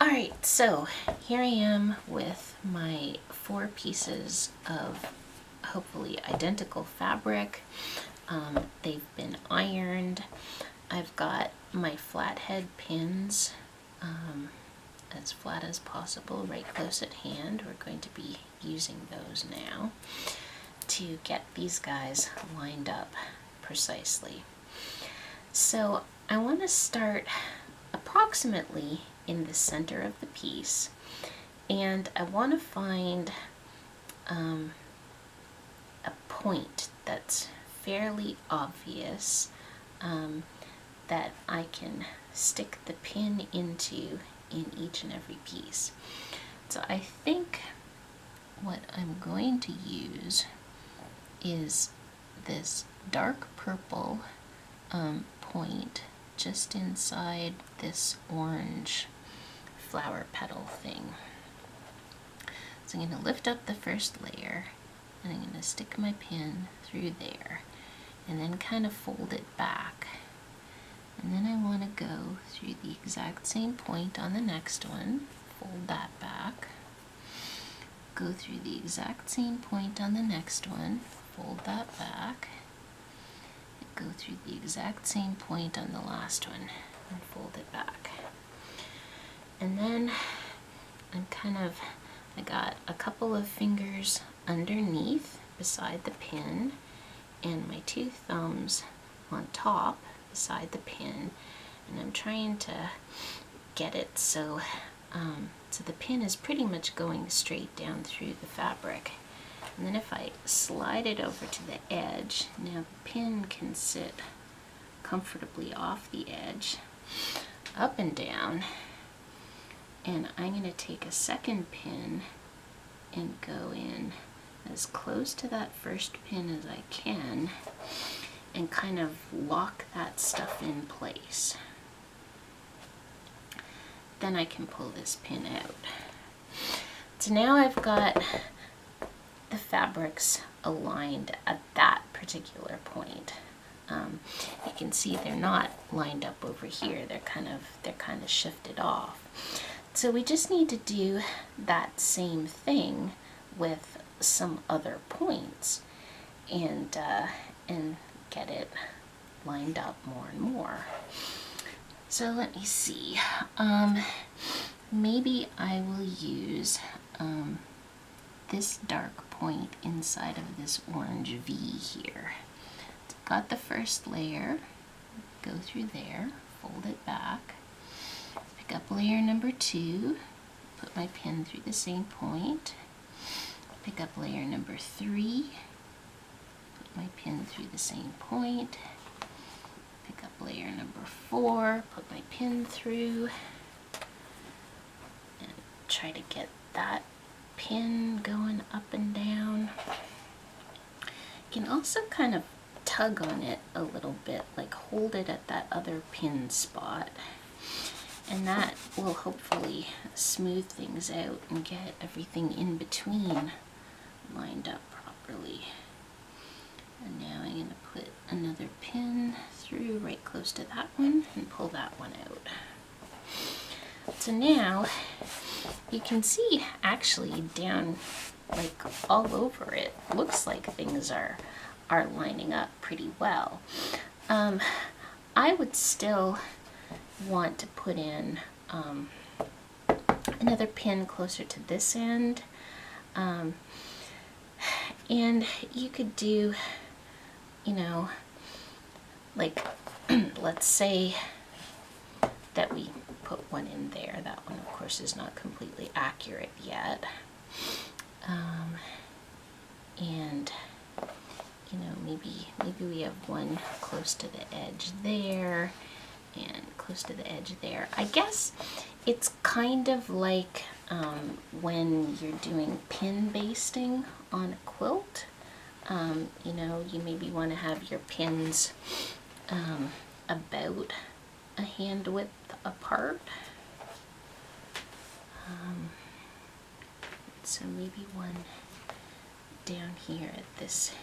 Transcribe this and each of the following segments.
Alright, so here I am with my 4 pieces of hopefully identical fabric. They've been ironed. I've got my flathead pins as flat as possible, right close at hand. We're going to be using those now to get these guys lined up precisely. So I want to start approximately in the center of the piece, and I want to find a point that's fairly obvious that I can stick the pin into in each and every piece. So I think what I'm going to use is this dark purple point just inside this orange flower petal thing. So I'm going to lift up the first layer and I'm going to stick my pin through there and then kind of fold it back. And then I want to go through the exact same point on the next one, fold that back, go through the exact same point on the next one, fold that back, go through the exact same point on the last one and fold it back. And then I got a couple of fingers underneath beside the pin and my 2 thumbs on top beside the pin, and I'm trying to get it so the pin is pretty much going straight down through the fabric. And then if I slide it over to the edge, now the pin can sit comfortably off the edge, up and down, and I'm going to take a second pin and go in as close to that first pin as I can and kind of lock that stuff in place. Then I can pull this pin out. So now I've got the fabrics aligned at that particular point. You can see they're not lined up over here. They're kind of shifted off. So we just need to do that same thing with some other points and get it lined up more and more. So let me see. Maybe I will use this dark point inside of this orange V here. So got the first layer, go through there, fold it back, pick up layer number 2, put my pin through the same point, pick up layer number 3, put my pin through the same point, pick up layer number 4, put my pin through, and try to get that pin going up and down. You can also kind of tug on it a little bit, like hold it at that other pin spot, and that will hopefully smooth things out and get everything in between lined up properly. And now I'm going to put another pin through right close to that one and pull that one out. So now you can see actually down like all over it, looks like things are lining up pretty well. I would still want to put in another pin closer to this end, and you could do, you know, like let's say that we put one in there. That one of course is not completely accurate yet, and you know, maybe we have one close to the edge there and close to the edge there. I guess it's kind of like when you're doing pin basting on a quilt. You know, you maybe want to have your pins about a hand width apart. So maybe one down here at this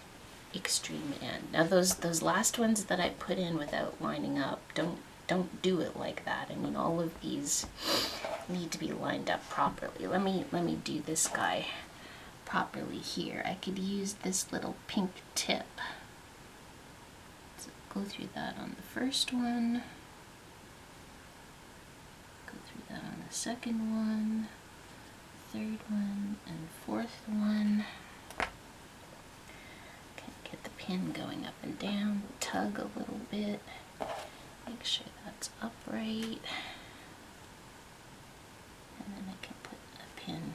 extreme end. Now those last ones that I put in without lining up, don't do it like that. I mean, all of these need to be lined up properly. Let me do this guy properly here. I could use this little pink tip. So go through that on the first one. Go through that on the second one, third one, and fourth one. Okay, get the pin going up and down, tug a little bit, make sure that's upright. And then I can put a pin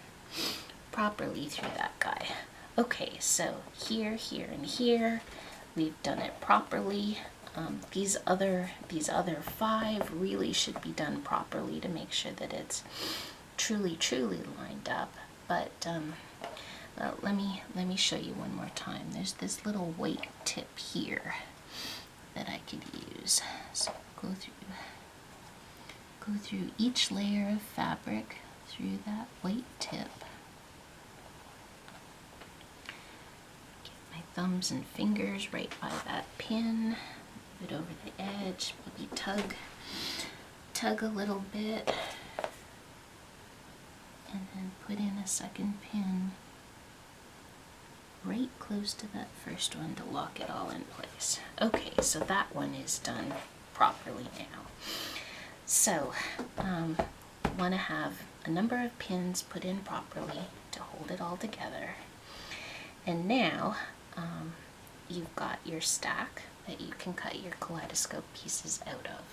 properly through that guy. Okay, so here, here, and here, we've done it properly. These other 5 really should be done properly to make sure that it's truly lined up. But let me show you one more time. There's this little white tip here that I could use. So go through each layer of fabric through that white tip. Get my thumbs and fingers right by that pin. Move it over the edge. Maybe tug a little bit, and then put in a second pin right close to that first one to lock it all in place. Okay, so that one is done properly now. So want to have a number of pins put in properly to hold it all together. And now you've got your stack that you can cut your kaleidoscope pieces out of.